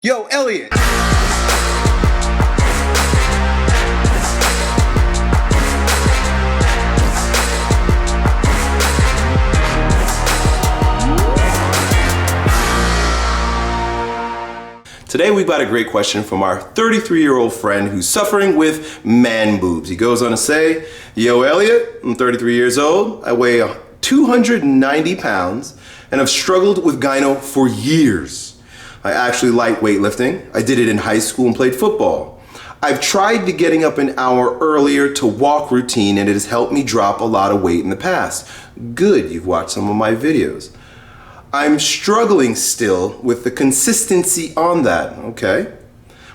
Yo, Elliot! Today we've got a great question from our 33-year-old friend who's suffering with man boobs. He goes on to say, yo, Elliot, I'm 33 years old, I weigh 290 pounds, and have struggled with gyno for years. I actually like weightlifting. I did it in high school and played football. I've tried to getting up an hour earlier to walk routine, and it has helped me drop a lot of weight in the past. Good, you've watched some of my videos. I'm struggling still with the consistency on that, okay?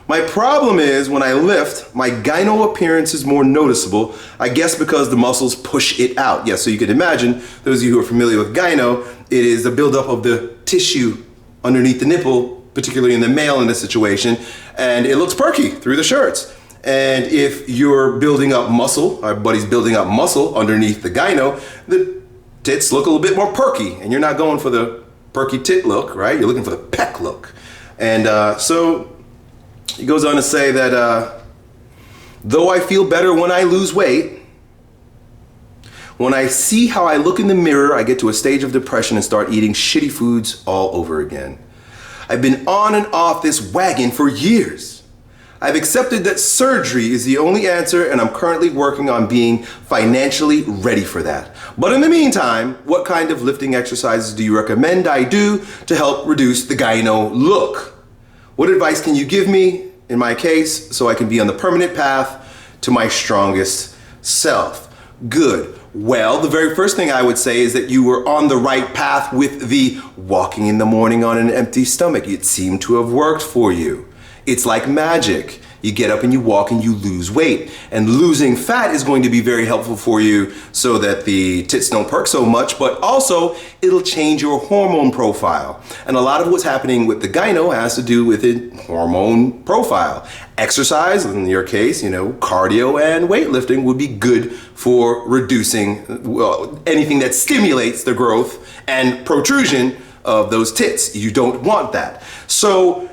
My problem is when I lift, my gyno appearance is more noticeable, I guess because the muscles push it out. Yeah, so you can imagine, those of you who are familiar with gyno, it is the buildup of the tissue underneath the nipple, particularly in the male in this situation, and it looks perky through the shirts. And if you're building up muscle, our buddy's building up muscle underneath the gyno, the tits look a little bit more perky, and you're not going for the perky tit look, right? You're looking for the pec look. And so he goes on to say that though I feel better when I lose weight, when I see how I look in the mirror, I get to a stage of depression and start eating shitty foods all over again. I've been on and off this wagon for years. I've accepted that surgery is the only answer, and I'm currently working on being financially ready for that. But in the meantime, what kind of lifting exercises do you recommend I do to help reduce the gyno look? What advice can you give me, in my case, so I can be on the permanent path to my strongest self? Good. Well, the very first thing I would say is that you were on the right path with the walking in the morning on an empty stomach. It seemed to have worked for you. It's like magic. You get up and you walk and you lose weight. And losing fat is going to be very helpful for you so that the tits don't perk so much, but also it'll change your hormone profile. And a lot of what's happening with the gyno has to do with a hormone profile. Exercise, in your case, cardio and weightlifting would be good for reducing anything that stimulates the growth and protrusion of those tits. You don't want that. So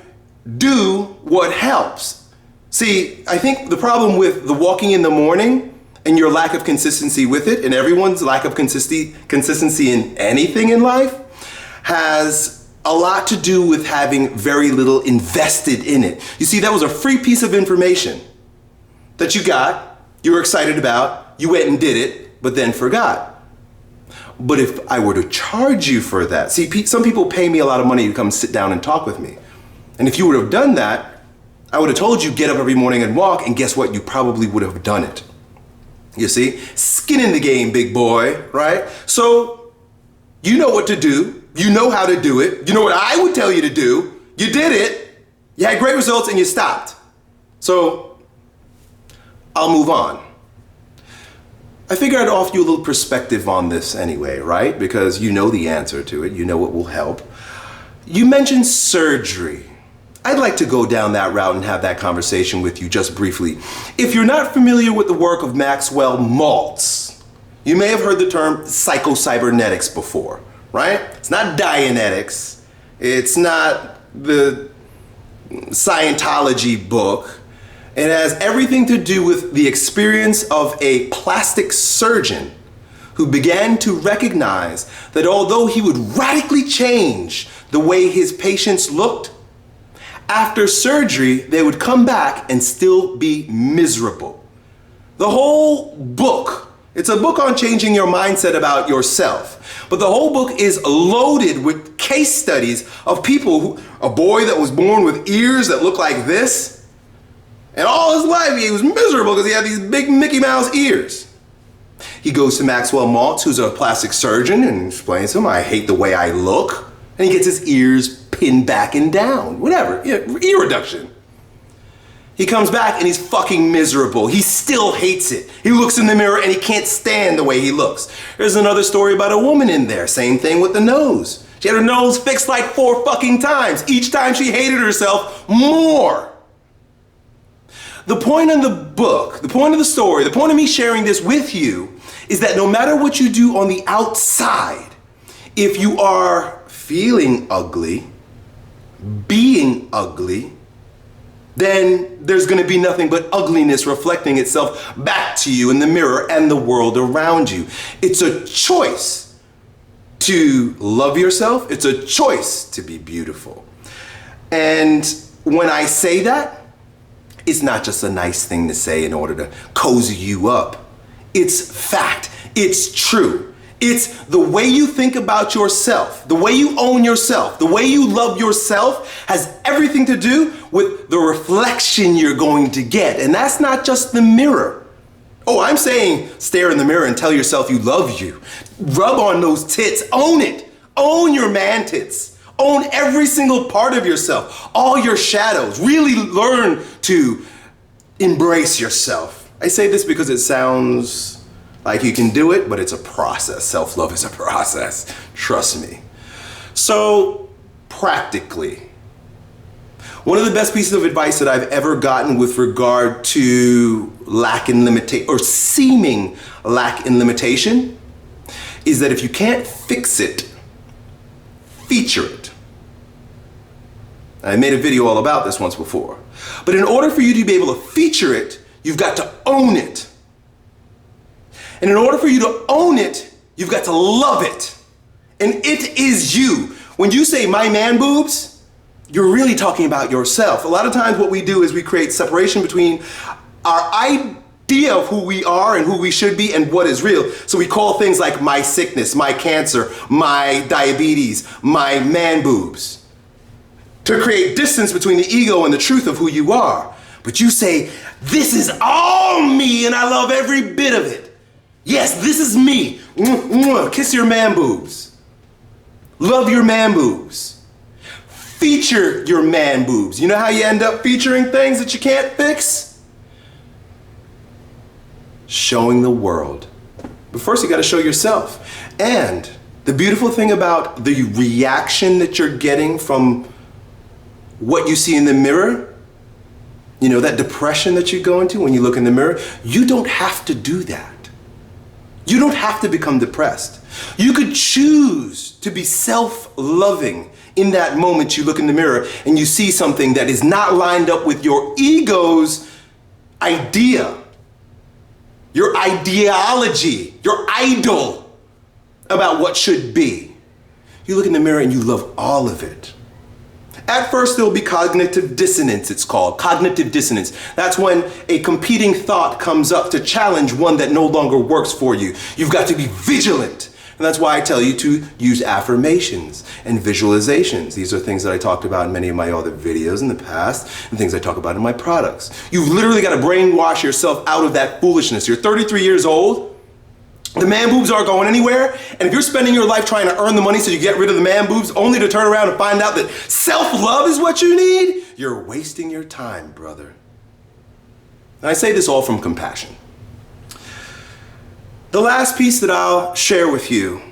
do what helps. See, I think the problem with the walking in the morning and your lack of consistency with it, and everyone's lack of consistency in anything in life, has a lot to do with having very little invested in it. You see, that was a free piece of information that you got, you were excited about, you went and did it, but then forgot. But if I were to charge you for that, see, some people pay me a lot of money to come sit down and talk with me. And if you would have done that, I would have told you get up every morning and walk, and guess what? You probably would have done it. You see? Skin in the game, big boy, right? So you know what to do. You know how to do it. You know what I would tell you to do. You did it. You had great results and you stopped. So I'll move on. I figured I'd offer you a little perspective on this anyway, right? Because you know the answer to it. You know what will help. You mentioned surgery. I'd like to go down that route and have that conversation with you just briefly. If you're not familiar with the work of Maxwell Maltz, you may have heard the term psychocybernetics before, right? It's not Dianetics. It's not the Scientology book. It has everything to do with the experience of a plastic surgeon who began to recognize that although he would radically change the way his patients looked, after surgery, they would come back and still be miserable. The whole book, it's a book on changing your mindset about yourself, but the whole book is loaded with case studies of people a boy that was born with ears that look like this, and all his life he was miserable because he had these big Mickey Mouse ears. He goes to Maxwell Maltz, who's a plastic surgeon, and explains to him, I hate the way I look. And he gets his ears pinned back and down, whatever, ear reduction. He comes back and he's fucking miserable. He still hates it. He looks in the mirror and he can't stand the way he looks. There's another story about a woman in there, same thing with the nose. She had her nose fixed like 4 fucking times. Each time she hated herself more. The point of the book, the point of the story, the point of me sharing this with you is that no matter what you do on the outside, if you are feeling ugly, being ugly, then there's going to be nothing but ugliness reflecting itself back to you in the mirror and the world around you. It's a choice to love yourself. It's a choice to be beautiful. And when I say that, it's not just a nice thing to say in order to cozy you up. It's fact. It's true. It's the way you think about yourself, the way you own yourself, the way you love yourself has everything to do with the reflection you're going to get. And that's not just the mirror. Oh, I'm saying stare in the mirror and tell yourself you love you. Rub on those tits. Own it. Own your man tits. Own every single part of yourself, all your shadows. Really learn to embrace yourself. I say this because it sounds like you can do it, but it's a process. Self-love is a process. Trust me. So, practically, one of the best pieces of advice that I've ever gotten with regard to lack in limitation, or seeming lack in limitation, is that if you can't fix it, feature it. I made a video all about this once before. But in order for you to be able to feature it, you've got to own it. And in order for you to own it, you've got to love it. And it is you. When you say my man boobs, you're really talking about yourself. A lot of times what we do is we create separation between our idea of who we are and who we should be and what is real. So we call things like my sickness, my cancer, my diabetes, my man boobs, to create distance between the ego and the truth of who you are. But you say, this is all me and I love every bit of it. Yes, this is me. Kiss your man boobs. Love your man boobs. Feature your man boobs. You know how you end up featuring things that you can't fix? Showing the world. But first you gotta show yourself. And the beautiful thing about the reaction that you're getting from what you see in the mirror, you know, that depression that you go into when you look in the mirror, you don't have to do that. You don't have to become depressed. You could choose to be self-loving in that moment you look in the mirror and you see something that is not lined up with your ego's idea, your ideology, your idol about what should be. You look in the mirror and you love all of it. At first, there'll be cognitive dissonance, it's called. Cognitive dissonance. That's when a competing thought comes up to challenge one that no longer works for you. You've got to be vigilant. And that's why I tell you to use affirmations and visualizations. These are things that I talked about in many of my other videos in the past and things I talk about in my products. You've literally got to brainwash yourself out of that foolishness. You're 33 years old. The man boobs aren't going anywhere, and if you're spending your life trying to earn the money so you get rid of the man boobs only to turn around and find out that self-love is what you need, you're wasting your time, brother. And I say this all from compassion. The last piece that I'll share with you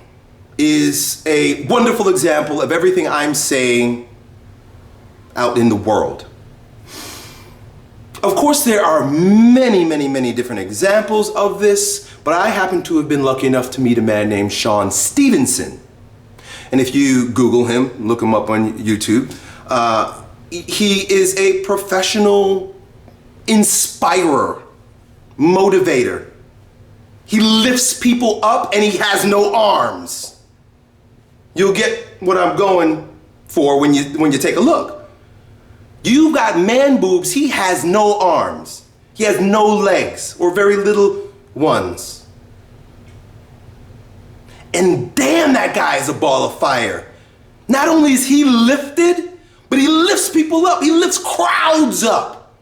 is a wonderful example of everything I'm saying out in the world. Of course, there are many, many, many different examples of this, but I happen to have been lucky enough to meet a man named Sean Stevenson. And if you Google him, look him up on YouTube, he is a professional inspirer, motivator. He lifts people up and he has no arms. You'll get what I'm going for when you take a look. You've got man boobs, he has no arms. He has no legs, or very little ones. And damn, that guy is a ball of fire. Not only is he lifted, but he lifts people up. He lifts crowds up.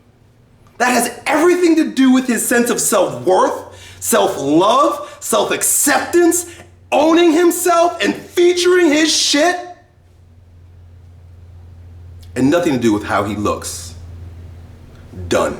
That has everything to do with his sense of self-worth, self-love, self-acceptance, owning himself and featuring his shit. And nothing to do with how he looks. Done.